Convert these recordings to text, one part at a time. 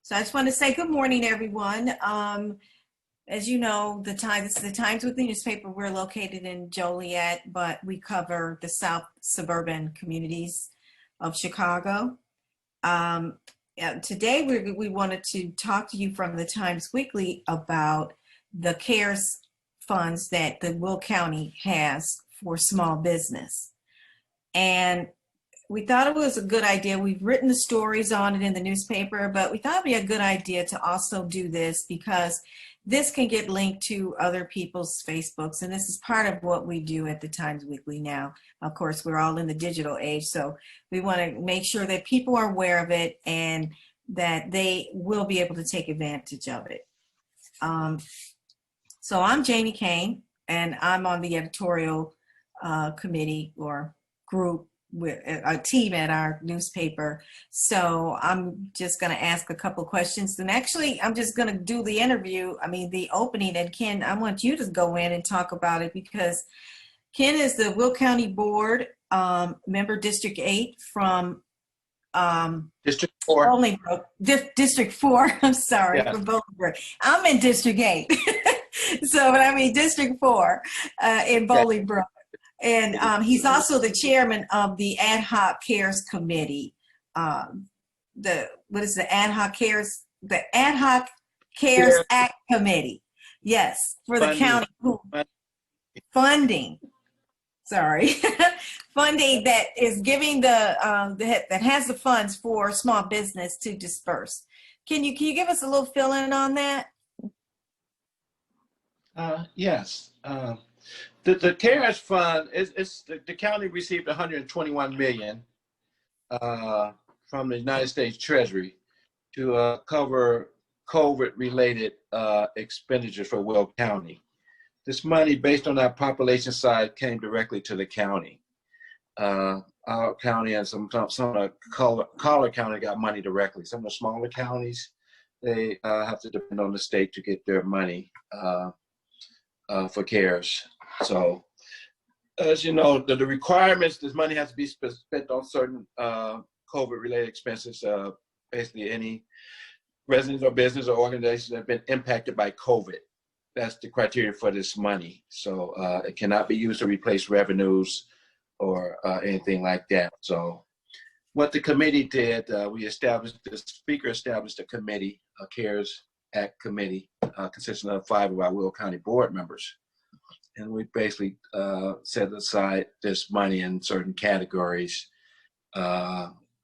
So I just want to say good morning, everyone. As you know, this is the Times Weekly newspaper. We're located in Joliet, but we cover the South suburban communities of Chicago. Today, we wanted to talk to you from the Times Weekly about the CARES funds that the Will County has for small business. And we thought it was a good idea. We've written the stories on it in the newspaper, but we thought it'd be a good idea to also do this because this can get linked to other people's Facebooks. And this is part of what we do at the Times Weekly now. Of course, we're all in the digital age, so we want to make sure that people are aware of it and that they will be able to take advantage of it. So I'm Jamie Kane, and I'm on the editorial committee or group with a team at our newspaper. So I'm just going to ask a couple questions, and actually I'm just going to do the opening, and Ken, I want you to go in and talk about it because Ken is the Will County Board member, District 8 from District 4. Bolingbrook. District 4, I'm sorry, Yeah. from Bolingbrook. I'm in District 8. District 4 in Bolingbrook. And he's also the chairman of the Ad Hoc CARES Committee. The Ad Hoc CARES? The Ad Hoc CARES Act Committee. Yes, for the county. Funding. Sorry. Funding that is giving that has the funds for small business to disperse. Can you give us a little fill-in on that? Yes. The CARES fund the county received $121 million from the United States Treasury to cover COVID-related expenditures for Will County. This money, based on our population size, came directly to the county. Our county and some of the collar county got money directly. Some of the smaller counties, they have to depend on the state to get their money for CARES. So, as you know, the requirements, this money has to be spent on certain COVID-related expenses. Basically, any residents or business or organizations that have been impacted by COVID. That's the criteria for this money. So it cannot be used to replace revenues or anything like that. So what the committee did, the speaker established a committee, a CARES Act committee, consisting of 5 of our Will County board members. And we basically set aside this money in certain categories: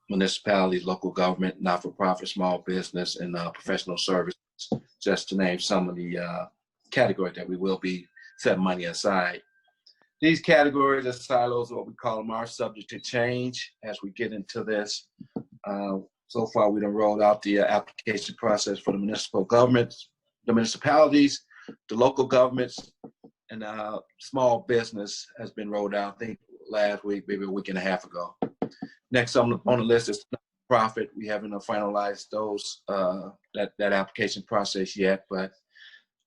municipalities, local government, not-for-profit, small business, and professional services, just to name some of the categories that we will be setting money aside. These categories or silos, what we call them, are subject to change as we get into this. So far, we done rolled out the application process for the municipal governments, the municipalities, the local governments, and small business has been rolled out, I think last week, maybe a week and a half ago. Next on the list is nonprofit. We haven't finalized those that application process yet, but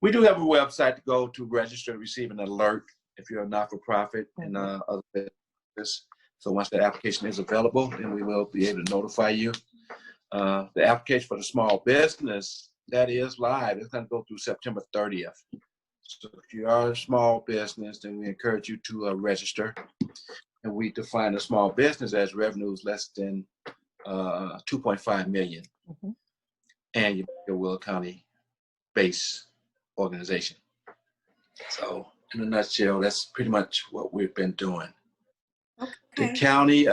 we do have a website to go to register and receive an alert if you're a not-for-profit and other business. So once that application is available, then we will be able to notify you. The application for the small business, that is live. It's going to go through September 30th. So if you are a small business, then we encourage you to register. And we define a small business as revenues less than $2.5 million and your Will County base organization. So in a nutshell, that's pretty much what we've been doing. Okay. The county,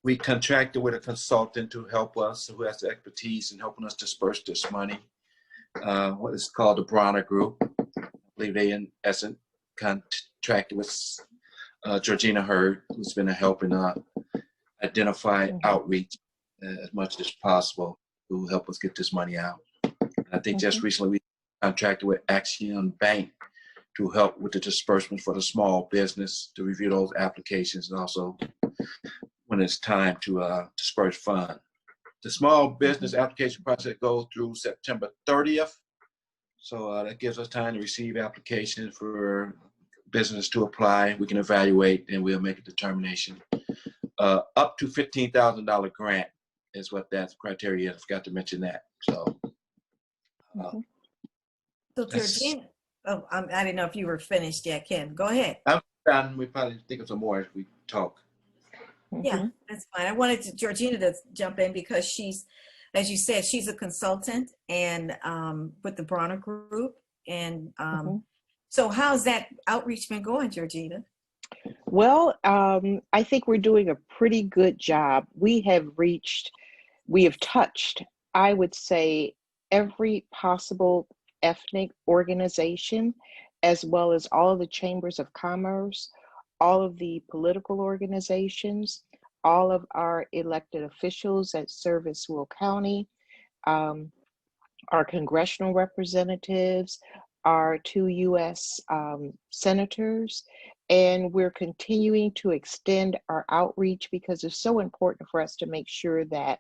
we contracted with a consultant to help us, who has the expertise in helping us disperse this money. What is called the Bronner Group. I believe they, in essence, contracted with Georgina Hurd, who's been helping identify outreach as much as possible to help us get this money out. And I think just recently we contracted with Action Bank to help with the disbursement for the small business, to review those applications, and also when it's time to disperse funds. The small business application process goes through September 30th. So that gives us time to receive applications for business to apply. We can evaluate and we'll make a determination. Up to $15,000 grant is what that criteria is. I forgot to mention that. So So that's, Georgina, oh, I didn't know if you were finished yet, Kim. Go ahead. I'm done. We probably think of some more as we talk. Yeah, that's fine. I wanted Georgina to jump in because she's, as you said, she's a consultant and with the Bronner Group. And so how's that outreach been going, Georgina? Well, I think we're doing a pretty good job. We have touched, I would say, every possible ethnic organization, as well as all of the chambers of commerce, all of the political organizations, all of our elected officials that service Will County, um, our congressional representatives, our two U.S. Senators, and we're continuing to extend our outreach because it's so important for us to make sure that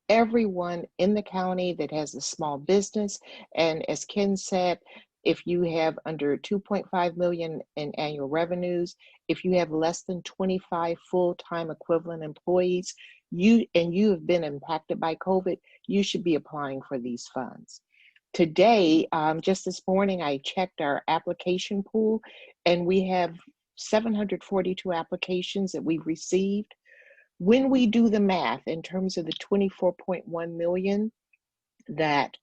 everyone in the county that has a small business, and as Ken said, if you have under 2.5 million in annual revenues, if you have less than 25 full-time equivalent employees, you have been impacted by COVID, you should be applying for these funds. Today, just this morning, I checked our application pool, and we have 742 applications that we've received. When we do the math in terms of the 24.1 million that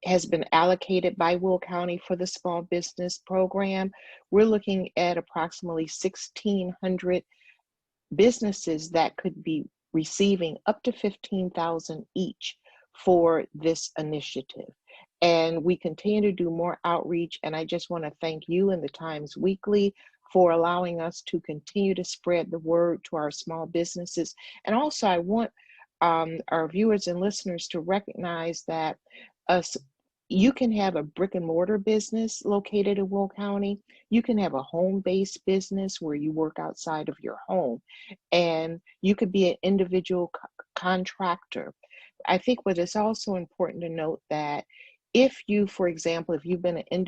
has been allocated by Will County for the small business program, we're looking at approximately 1,600 businesses that could be receiving up to 15,000 each for this initiative. And we continue to do more outreach. And I just want to thank you and the Times Weekly for allowing us to continue to spread the word to our small businesses. And also, I want our viewers and listeners to recognize that you can have a brick and mortar business located in Will County. You can have a home-based business where you work outside of your home. And you could be an individual contractor. I think what is also important to note that if you, for example, if you've been an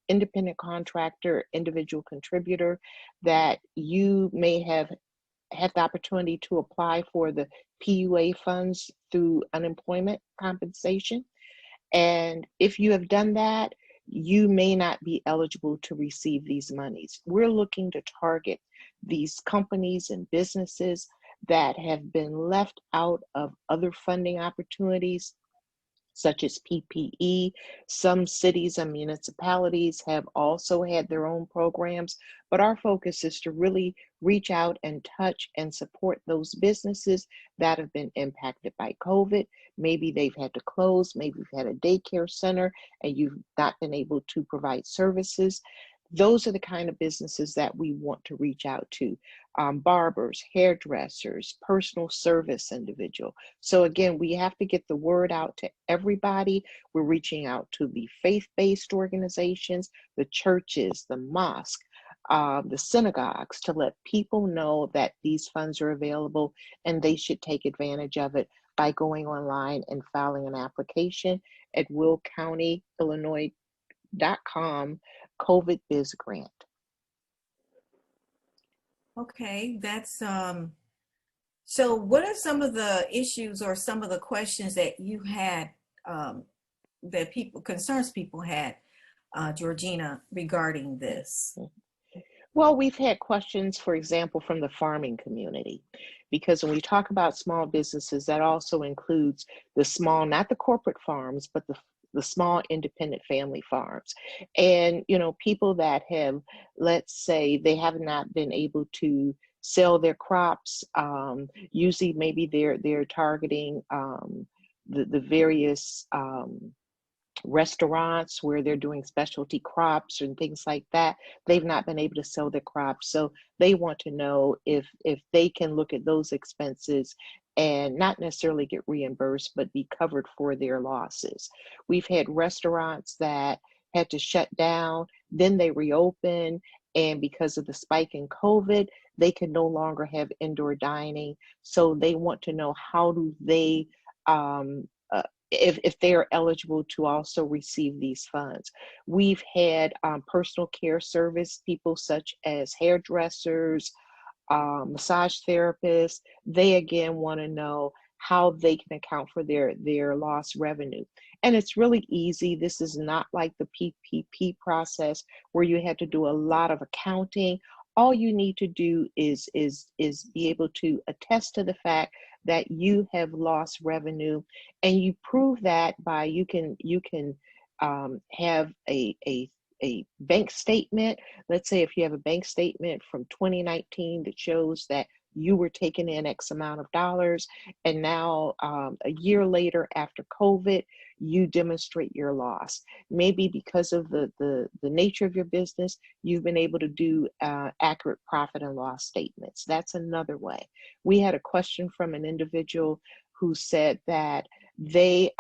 independent contractor, individual contributor, that you may have had the opportunity to apply for the PUA funds through unemployment compensation. And if you have done that, you may not be eligible to receive these monies. We're looking to target these companies and businesses that have been left out of other funding opportunities, such as PPE. Some cities and municipalities have also had their own programs, but our focus is to really reach out and touch and support those businesses that have been impacted by COVID. Maybe they've had to close, maybe you've had a daycare center and you've not been able to provide services. Those are the kind of businesses that we want to reach out to. Barbers, hairdressers, personal service individual. So again, we have to get the word out to everybody. We're reaching out to the faith-based organizations, the churches, the mosque, the synagogues, to let people know that these funds are available and they should take advantage of it by going online and filing an application at willcountyillinois.com COVID Biz Grant. Okay, that's so what are some of the issues or some of the questions that you had that concerns people had, Georgina, regarding this? Well, we've had questions, for example, from the farming community, because when we talk about small businesses, that also includes the small, not the corporate farms, but the small independent family farms. And, you know, people that have, let's say, they have not been able to sell their crops. Usually maybe they're targeting the various restaurants where they're doing specialty crops and things like that. They've not been able to sell their crops. So they want to know if they can look at those expenses and not necessarily get reimbursed, but be covered for their losses. We've had restaurants that had to shut down, then they reopen, and because of the spike in COVID, they can no longer have indoor dining. So they want to know how do they if they are eligible to also receive these funds. We've had personal care service people such as hairdressers, massage therapists. They again want to know how they can account for their lost revenue. And it's really easy. This is not like the PPP process where you had to do a lot of accounting. All you need to do is be able to attest to the fact that you have lost revenue, and you prove that by you can have a bank statement. Let's say if you have a bank statement from 2019 that shows that you were taking in X amount of dollars, and now a year later after COVID, you demonstrate your loss. Maybe because of the nature of your business, you've been able to do accurate profit and loss statements. That's another way. We had a question from an individual who said that they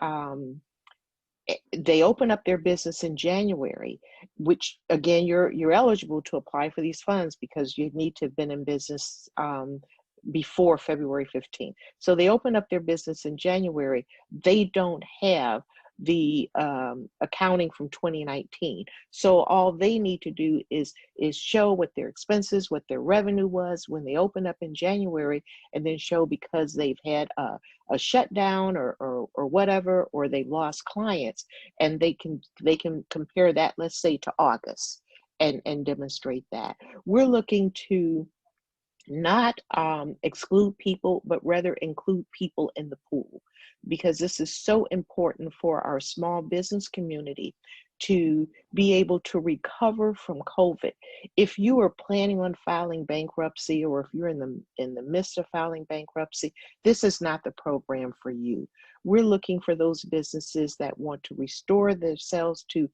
open up their business in January, which again, you're eligible to apply for these funds because you need to have been in business before February 15th. So they open up their business in January. They don't have the accounting from 2019. So all they need to do is show what their expenses, what their revenue was when they open up in January, and then show because they've had a shutdown or whatever, or they lost clients, and they can compare that, let's say, to August, and demonstrate that. We're looking to not exclude people, but rather include people in the pool, because this is so important for our small business community to be able to recover from COVID. If you are planning on filing bankruptcy, or if you're in the midst of filing bankruptcy, this is not the program for you. We're looking for those businesses that want to restore themselves to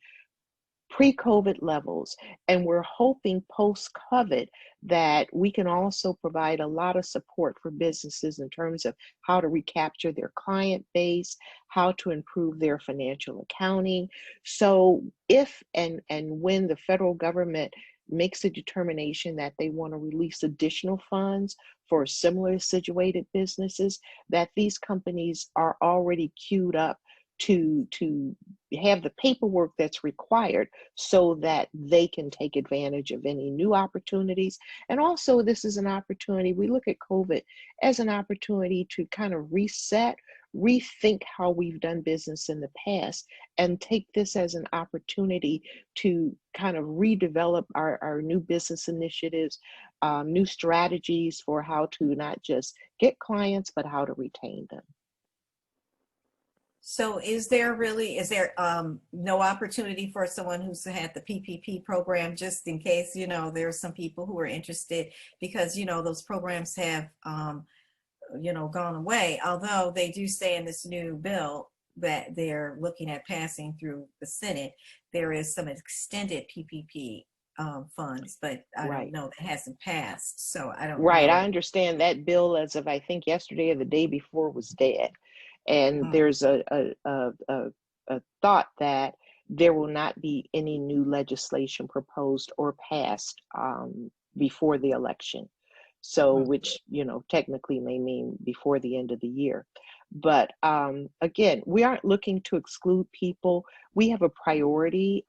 pre-COVID levels, and we're hoping post-COVID that we can also provide a lot of support for businesses in terms of how to recapture their client base, how to improve their financial accounting. So if and when the federal government makes a determination that they want to release additional funds for similar situated businesses, that these companies are already queued up to have the paperwork that's required so that they can take advantage of any new opportunities. And also, this is an opportunity, we look at COVID as an opportunity to kind of reset, rethink how we've done business in the past, and take this as an opportunity to kind of redevelop our new business initiatives, new strategies for how to not just get clients, but how to retain them. So is there no opportunity for someone who's had the PPP program, just in case, there are some people who are interested, because, those programs have, gone away, although they do say in this new bill that they're looking at passing through the Senate, there is some extended PPP funds, but I don't know, that hasn't passed. So I don't know. Right, I understand that bill, as of I think yesterday or the day before, was dead. And there's a thought that there will not be any new legislation proposed or passed before the election. So, which, technically may mean before the end of the year. But again, we aren't looking to exclude people. We have a priority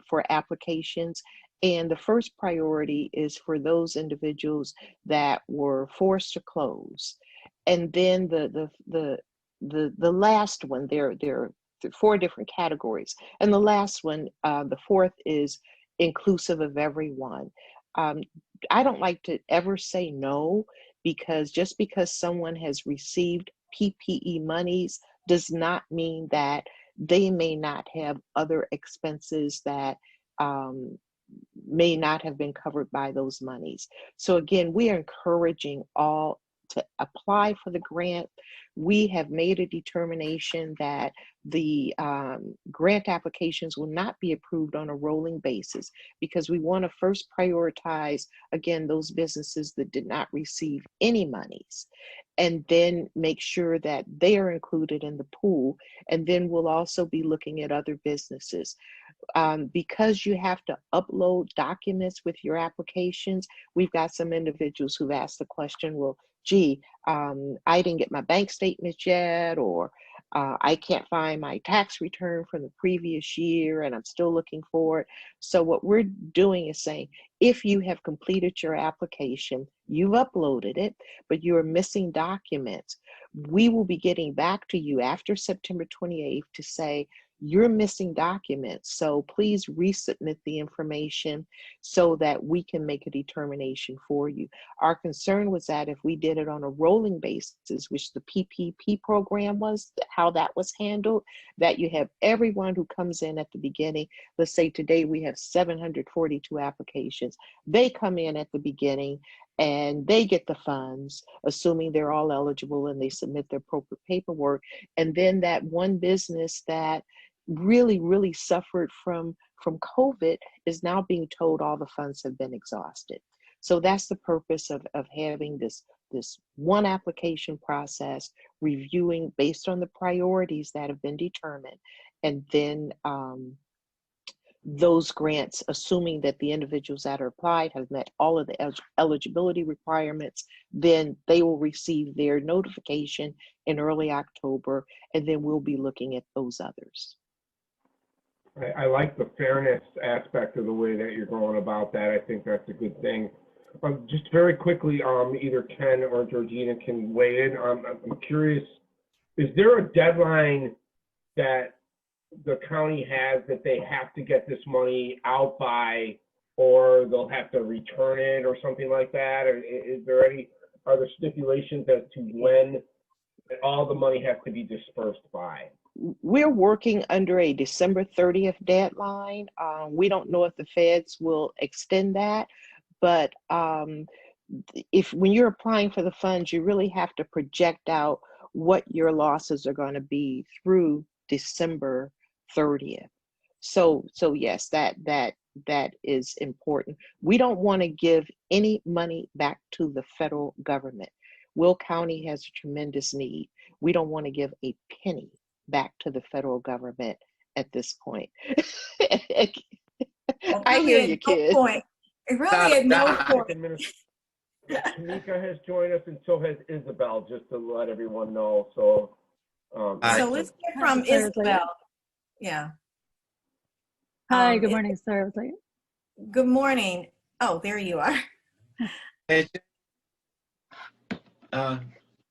for applications. And the first priority is for those individuals that were forced to close. And then the last one, there are 4 different categories. And the last one, the fourth, is inclusive of everyone. I don't like to ever say no, because just because someone has received PPE monies does not mean that they may not have other expenses that may not have been covered by those monies. So again, we are encouraging all to apply for the grant. We have made a determination that the grant applications will not be approved on a rolling basis, because we want to first prioritize, again, those businesses that did not receive any monies, and then make sure that they are included in the pool. And then we'll also be looking at other businesses. Because you have to upload documents with your applications, we've got some individuals who've asked the question, well, gee, I didn't get my bank statements yet, or I can't find my tax return from the previous year and I'm still looking for it. So what we're doing is saying, if you have completed your application, you've uploaded it, but you're missing documents, We will be getting back to you after September 28th to say, you're missing documents, so please resubmit the information so that we can make a determination for you. Our concern was that if we did it on a rolling basis, which the PPP program was, how that was handled, that you have everyone who comes in at the beginning. Let's say today we have 742 applications. They come in at the beginning and they get the funds, assuming they're all eligible and they submit their appropriate paperwork. And then that one business that really suffered from COVID is now being told all the funds have been exhausted. So that's the purpose of having this one application process, reviewing based on the priorities that have been determined, and then those grants, assuming that the individuals that are applied have met all of the eligibility requirements, then they will receive their notification in early October, and then we'll be looking at those others. I like the fairness aspect of the way that you're going about that. I think that's a good thing. Just very quickly, either Ken or Georgina can weigh in. I'm curious, is there a deadline that the county has that they have to get this money out by, or they'll have to return it or something like that? Or are there stipulations as to when all the money has to be dispersed by? We're working under a December 30th deadline. We don't know if the feds will extend that, but when you're applying for the funds, you really have to project out what your losses are going to be through December 30th. So yes, that is important. We don't want to give any money back to the federal government. Will County has a tremendous need. We don't want to give a penny back to the federal government at this point. Well, I really hear at you, no kid. point. Really at no point. Tamika has joined us, and so has Isabel, just to let everyone know. So, So let's hear from Sorry, I was late. Isabel. Yeah. Hi, good morning. Sorry, I was late. Good morning. Oh, there you are. And,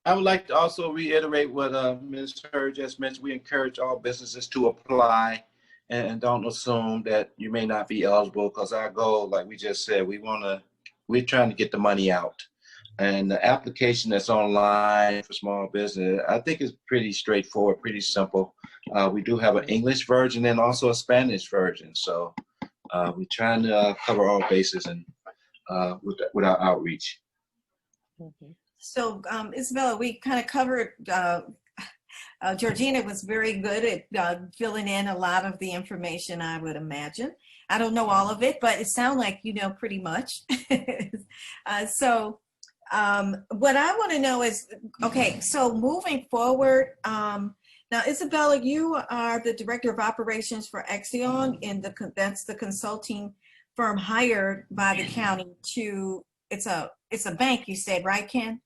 I would like to also reiterate what Ms. Hurd just mentioned. We encourage all businesses to apply and don't assume that you may not be eligible, because our goal, like we just said, we're trying to get the money out. And the application that's online for small business, I think is pretty straightforward, pretty simple. We do have an English version and also a Spanish version. So we're trying to cover all bases and with our outreach. Mm-hmm. So Isabella, we kind of covered, Georgina was very good at filling in a lot of the information, I would imagine. I don't know all of it, but it sounds like you know pretty much. So what I want to know is, okay, so moving forward, now Isabella, you are the Director of Operations for Exion, and that's the consulting firm hired by the county to, it's a bank, you said, right, Ken?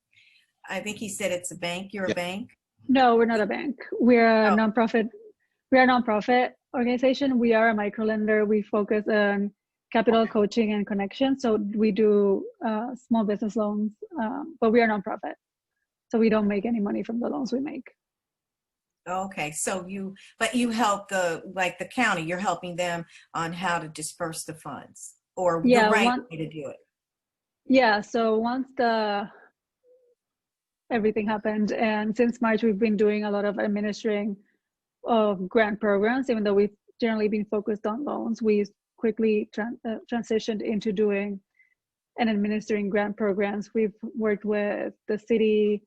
I think he said it's a bank. You're a bank? No, we're not a bank. We're a Oh. nonprofit. We're a nonprofit organization. We are a microlender. We focus on capital coaching and connection. So we do small business loans, but we are nonprofit. So we don't make any money from the loans we make. Okay, so you help the county, you're helping them on how to disperse the funds, or the right way to do it. Yeah, so once everything happened, and since March, we've been doing a lot of administering of grant programs. Even though we've generally been focused on loans, we quickly transitioned into doing and administering grant programs. We've worked with the city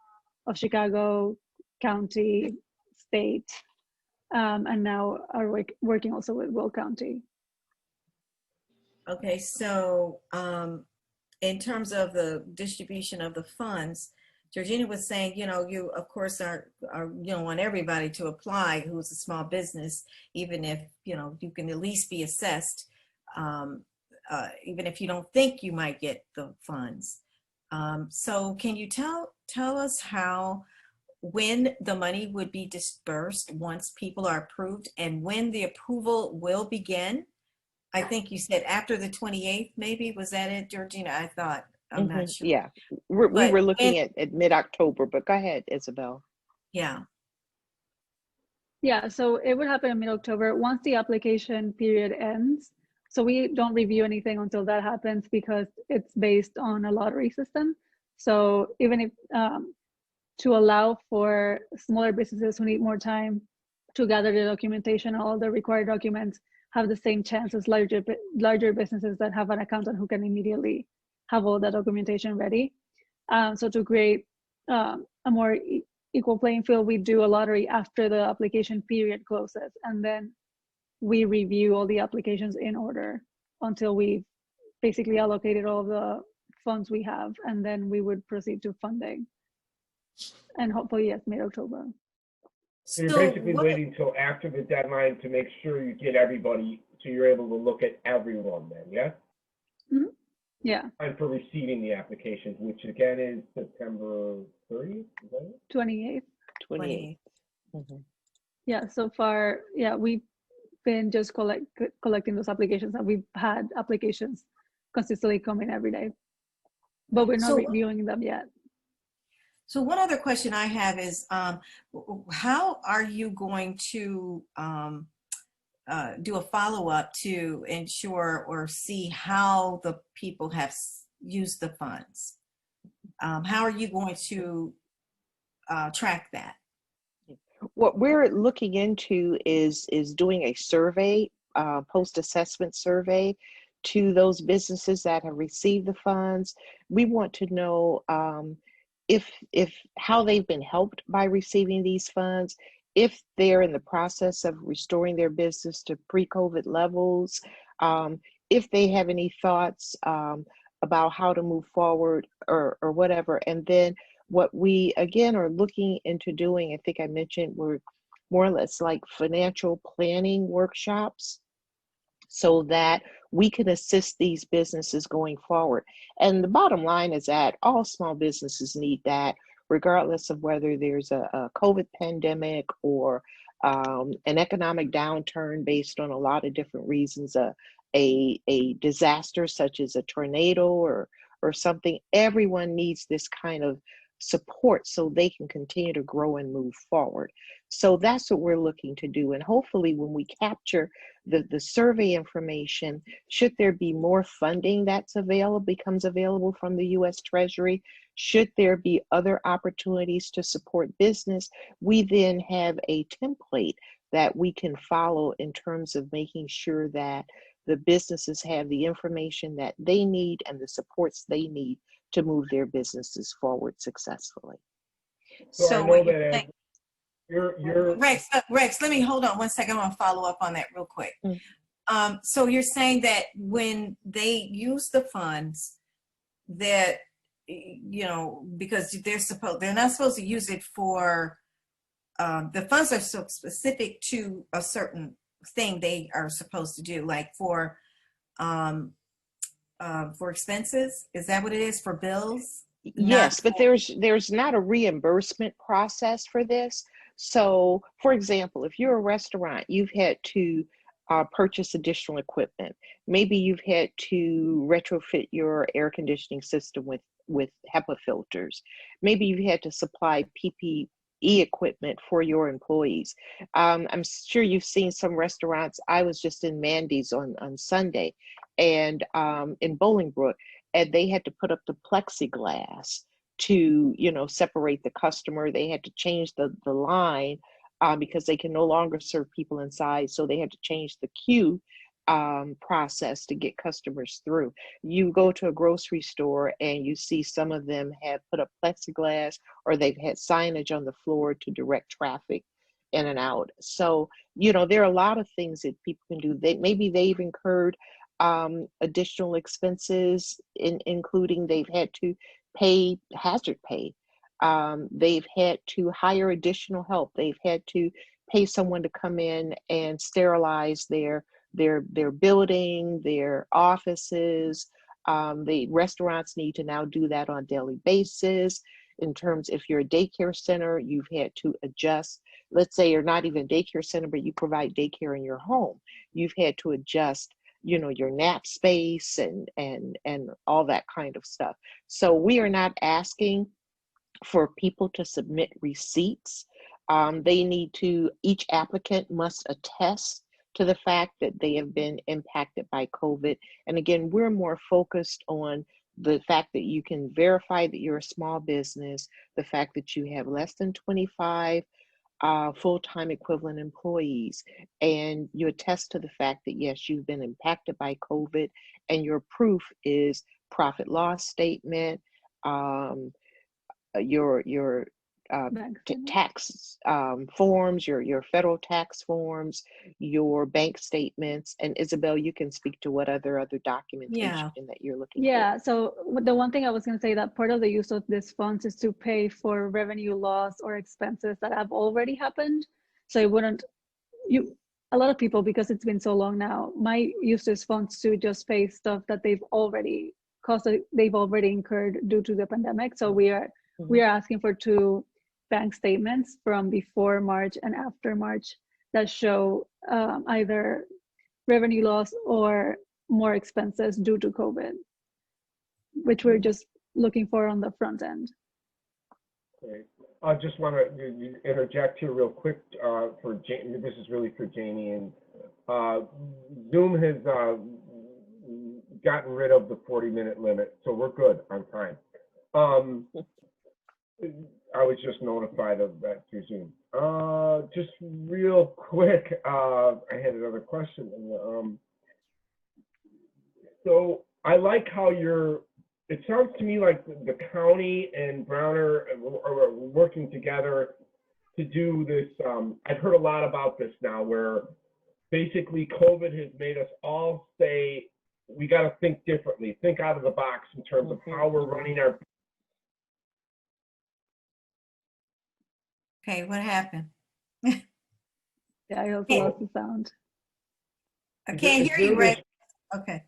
of Chicago, county, state, and now are working also with Will County. Okay, so in terms of the distribution of the funds, Georgina was saying, you of course are want everybody to apply who's a small business, even if you can at least be assessed, even if you don't think you might get the funds. So can you tell us when the money would be dispersed once people are approved, and when the approval will begin? I think you said after the 28th, maybe. Was that it, Georgina? I thought. I'm not sure. Yeah, we were looking at mid-October, but go ahead, Isabel. Yeah. Yeah, so it would happen in mid-October once the application period ends. So we don't review anything until that happens because it's based on a lottery system. So even if to allow for smaller businesses who need more time to gather the documentation, all the required documents, have the same chance as larger businesses that have an accountant who can immediately have all that documentation ready. So to create a more equal playing field, we do a lottery after the application period closes, and then we review all the applications in order until we've basically allocated all the funds we have, and then we would proceed to funding. And hopefully, yes, mid-October. So you're So basically what, waiting till after the deadline to make sure you get everybody, so you're able to look at everyone then, yeah? Yeah, And for receiving the applications, which again is September 30th, is that it? 28th. 28th. Mhm. Yeah, so far, yeah, we've been just collecting those applications, and we've had applications consistently coming every day, but we're not so reviewing them yet. So one other question I have is, how are you going to do a follow-up to ensure or see how the people have used the funds? How are you going to track that? What we're looking into is doing a survey, post-assessment survey to those businesses that have received the funds. We want to know if how they've been helped by receiving these funds, if they're in the process of restoring their business to pre-COVID levels, if they have any thoughts about how to move forward or whatever. And then what we again are looking into doing, I think I mentioned, we're more or less like financial planning workshops so that we can assist these businesses going forward. And the bottom line is that all small businesses need that, regardless of whether there's a COVID pandemic or an economic downturn based on a lot of different reasons, a disaster such as a tornado or something. Everyone needs this kind of support so they can continue to grow and move forward. So that's what we're looking to do. And hopefully when we capture the survey information, should there be more funding that's becomes available from the US Treasury, should there be other opportunities to support business, we then have a template that we can follow in terms of making sure that the businesses have the information that they need and the supports they need to move their businesses forward successfully. So I know what that saying, you're Rex, let me hold on one second. I want to follow up on that real quick. So you're saying that when they use the funds, that because they're not supposed to use it for the funds are so specific to a certain thing they are supposed to do, like for expenses. Is that what it is, for bills? Yes, but there's not a reimbursement process for this. So, for example, if you're a restaurant, you've had to purchase additional equipment. Maybe you've had to retrofit your air conditioning system with HEPA filters. Maybe you've had to supply PPE equipment for your employees. I'm sure you've seen some restaurants. I was just in Mandy's on Sunday, and in Bolingbrook, and they had to put up the plexiglass to separate the customer. They had to change the line because they can no longer serve people inside, so they had to change the queue process to get customers through. You go to a grocery store and you see some of them have put up plexiglass, or they've had signage on the floor to direct traffic in and out. So there are a lot of things that people can do. Maybe they've incurred additional expenses, including they've had to pay hazard pay. They've had to hire additional help. They've had to pay someone to come in and sterilize their building, their offices. The restaurants need to now do that on a daily basis. In terms, if you're a daycare center, you've had to adjust. Let's say you're not even a daycare center, but you provide daycare in your home. You've had to adjust your nap space and all that kind of stuff. So we are not asking for people to submit receipts. Each applicant must attest to the fact that they have been impacted by COVID. And again, we're more focused on the fact that you can verify that you're a small business, the fact that you have less than 25 full-time equivalent employees, and you attest to the fact that yes, you've been impacted by COVID, and your proof is profit loss statement, your tax forms, your federal tax forms, your bank statements. And Isabel, you can speak to what other documentation that you're looking Yeah, for. so the one thing I was going to say, that part of the use of this funds is to pay for revenue loss or expenses that have already happened. So it wouldn't, a lot of people, because it's been so long now, might use this funds to just pay stuff that they've already incurred due to the pandemic. So we are asking for 2 bank statements from before March and after March that show either revenue loss or more expenses due to COVID, which we're just looking for on the front end. Great. I just want to interject here real quick for Jamie. This is really for Jamie. And Zoom has gotten rid of the 40-minute limit, so we're good on time. I was just notified of that through Zoom. Just real quick, I had another question. So I like how it sounds to me like the county and Browner are working together to do this. I've heard a lot about this now, where basically COVID has made us all say, we got to think differently, think out of the box in terms of how we're running our. Okay, what happened? Yeah, I also lost the sound. I can't hear you, Ray. Okay.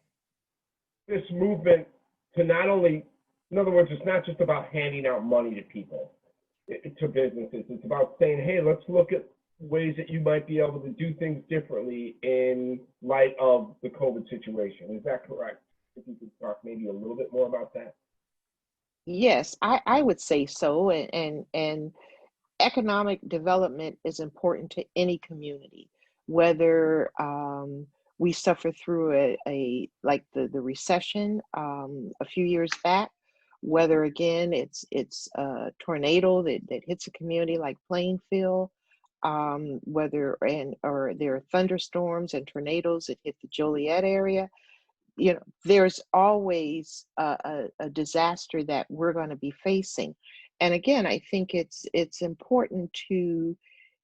This movement to not only, in other words, it's not just about handing out money to people, to businesses. It's about saying, hey, let's look at ways that you might be able to do things differently in light of the COVID situation. Is that correct? If you could talk maybe a little bit more about that. Yes, I would say so. And economic development is important to any community, whether we suffer through like the recession a few years back, whether again it's a tornado that hits a community like Plainfield, or there are thunderstorms and tornadoes that hit the Joliet area. You know, there's always a disaster that we're going to be facing. And again, I think it's important to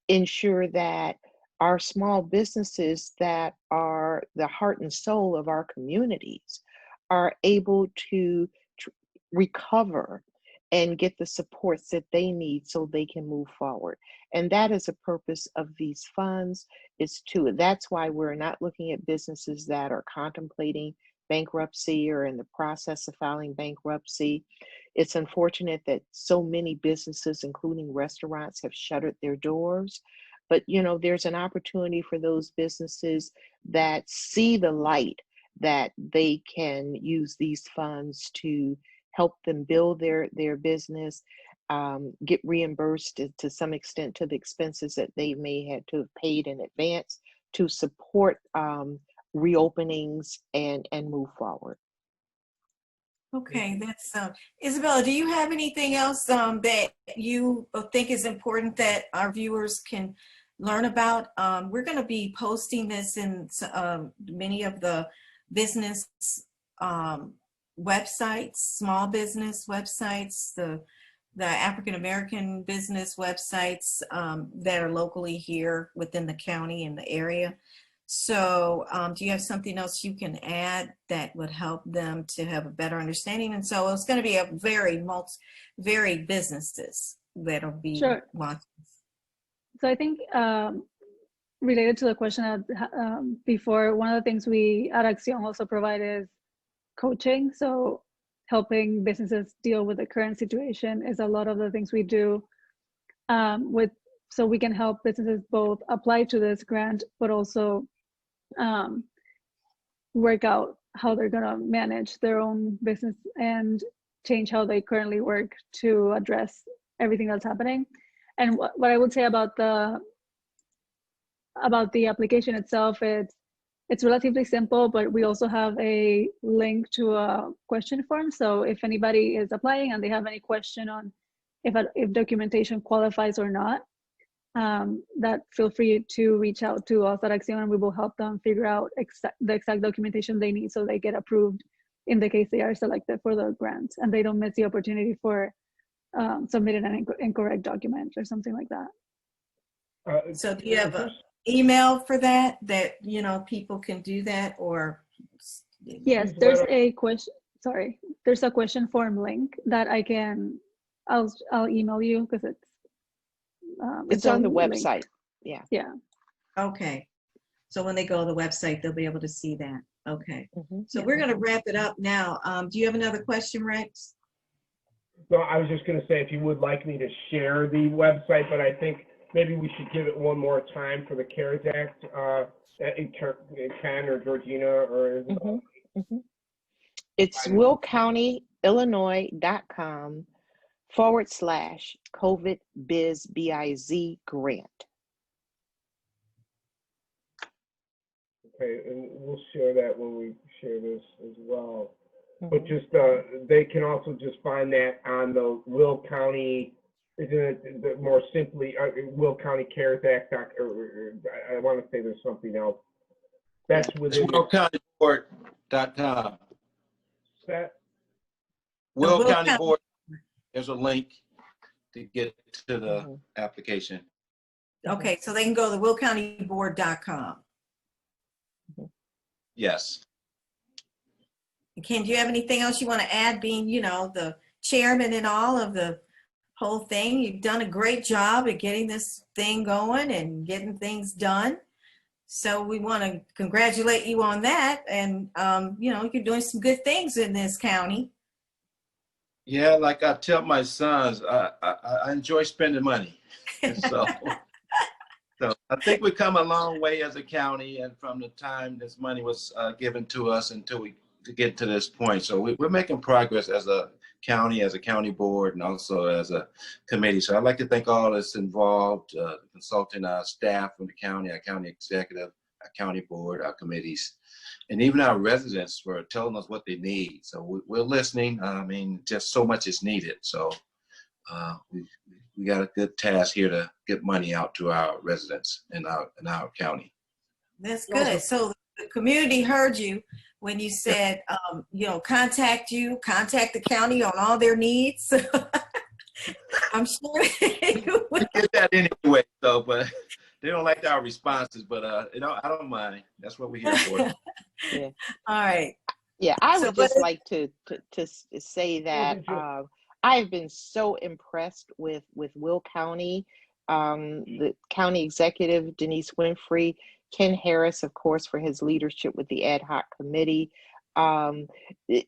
ensure that our small businesses that are the heart and soul of our communities are able to recover and get the supports that they need so they can move forward. And that is a purpose of these funds, that's why we're not looking at businesses that are contemplating bankruptcy or in the process of filing bankruptcy. It's unfortunate that so many businesses, including restaurants, have shuttered their doors. But you know, there's an opportunity for those businesses that see the light that they can use these funds to help them build their business, get reimbursed to some extent to the expenses that they may have to have paid in advance to support reopenings and move forward. Okay, that's Isabella, do you have anything else that you think is important that our viewers can learn about? We're going to be posting this in many of the business websites, small business websites, the African American business websites that are locally here within the county and the area. So do you have something else you can add that would help them to have a better understanding? And so it's going to be a very businesses that'll be watching. So I think related to the question before, one of the things we at Acción also provide is coaching. So helping businesses deal with the current situation is a lot of the things we do so we can help businesses both apply to this grant, but also work out how they're going to manage their own business and change how they currently work to address everything that's happening. And what I would say about the application itself, it's relatively simple, but we also have a link to a question form. So if anybody is applying and they have any question on if documentation qualifies or not, that feel free to reach out to us at Axiom, and we will help them figure out the exact documentation they need so they get approved in the case they are selected for the grant and they don't miss the opportunity for submitting an incorrect document or something like that. So do you have an email for that you know people can do that, or? Yes, there's a question. Sorry, there's a question form link that I'll email you because it's on the website. Yeah. Okay. So when they go to the website, they'll be able to see that. Okay. Mm-hmm. So we're going to wrap it up now. Do you have another question, Rex? No, I was just going to say if you would like me to share the website, but I think maybe we should give it one more time for the CARES Act. Ken or Georgina or. It's willcountyillinois.com/COVID-biz grant. Okay, and we'll share that when we share this as well. But Mm-hmm. just they can also just find that on the Will County. Isn't it more simply Will County CARES Act? I want to say there's something else. That's within WillCountyBoard.com. that. Will County Board. There's a link to get to the application. Okay, so they can go to willcountyboard.com. Yes. Ken, do you have anything else you want to add, being, you know, the chairman and all of the whole thing? You've done a great job at getting this thing going and getting things done. So we want to congratulate you on that. And, you know, you're doing some good things in this county. Yeah, like I tell my sons, I enjoy spending money. So I think we've come a long way as a county, and from the time this money was given to us until we get to this point. So we're making progress as a county board, and also as a committee. So I'd like to thank all that's involved, consulting our staff from the county, our county executive, our county board, our committees, and even our residents for telling us what they need. So we're listening. I mean, just so much is needed. So we got a good task here to get money out to our residents in our county. That's good. So the community heard you when you said, you know, contact the county on all their needs. I'm sure you We get that anyway, though, but they don't like our responses. But you know, I don't mind. That's what we're here for. Yeah. All right. Yeah, I would just like to say that I've been so impressed with Will County, the county executive, Denise Winfrey, Ken Harris, of course, for his leadership with the ad hoc committee.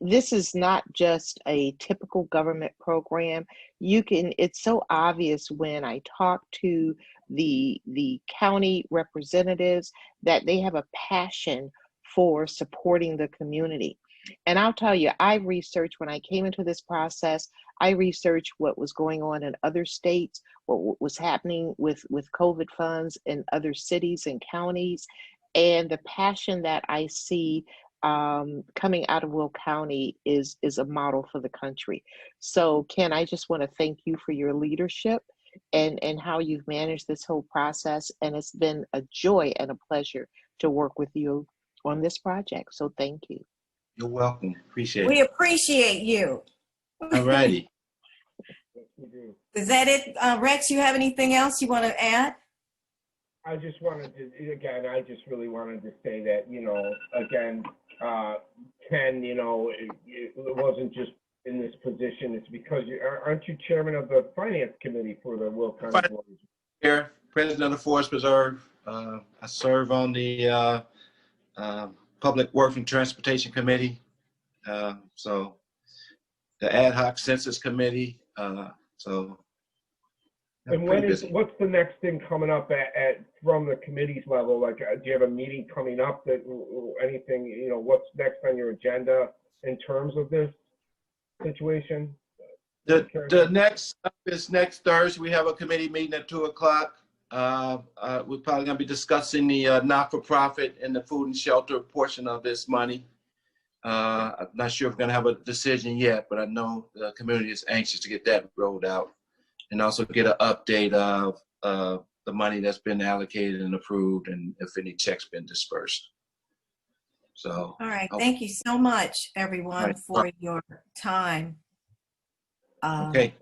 This is not just a typical government program. It's so obvious when I talk to the county representatives that they have a passion for supporting the community. And I'll tell you, when I came into this process, I researched what was going on in other states, what was happening with COVID funds in other cities and counties, and the passion that I see coming out of Will County is a model for the country. So Ken, I just want to thank you for your leadership and how you've managed this whole process. And it's been a joy and a pleasure to work with you on this project. So thank you. You're welcome. Appreciate it. We appreciate you. All righty. Is that it, Rex? You have anything else you want to add? I just wanted to, again, I just really wanted to say that, you know, again, Ken, you know, it wasn't just in this position. It's because aren't you chairman of the finance committee for the Will County Board? Here, president of the Forest Preserve. I serve on the Public Works and Transportation Committee. So the ad hoc census committee. So and what's the next thing coming up from the committee's level? Like, do you have a meeting coming up that anything, you know, what's next on your agenda in terms of this situation? The next up is next Thursday. We have a committee meeting at 2:00. We're probably going to be discussing the not-for-profit and the food and shelter portion of this money. I'm not sure if we're going to have a decision yet, but I know the community is anxious to get that rolled out and also get an update of the money that's been allocated and approved and if any checks been dispersed. So, All right. Thank you so much, everyone, Right. for your time. Okay.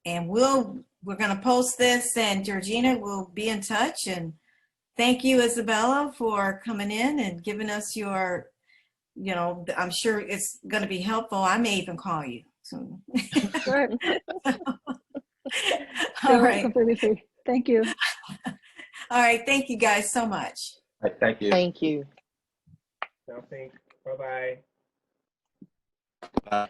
And we're going to post this, and Georgina will be in touch. And thank you, Isabella, for coming in and giving us your, I'm sure it's going to be helpful. I may even call you soon. Sure. All right. Completely free. Thank you. All right. Thank you guys so much. Right, thank you. Thank you. No, thanks. Bye-bye. Bye.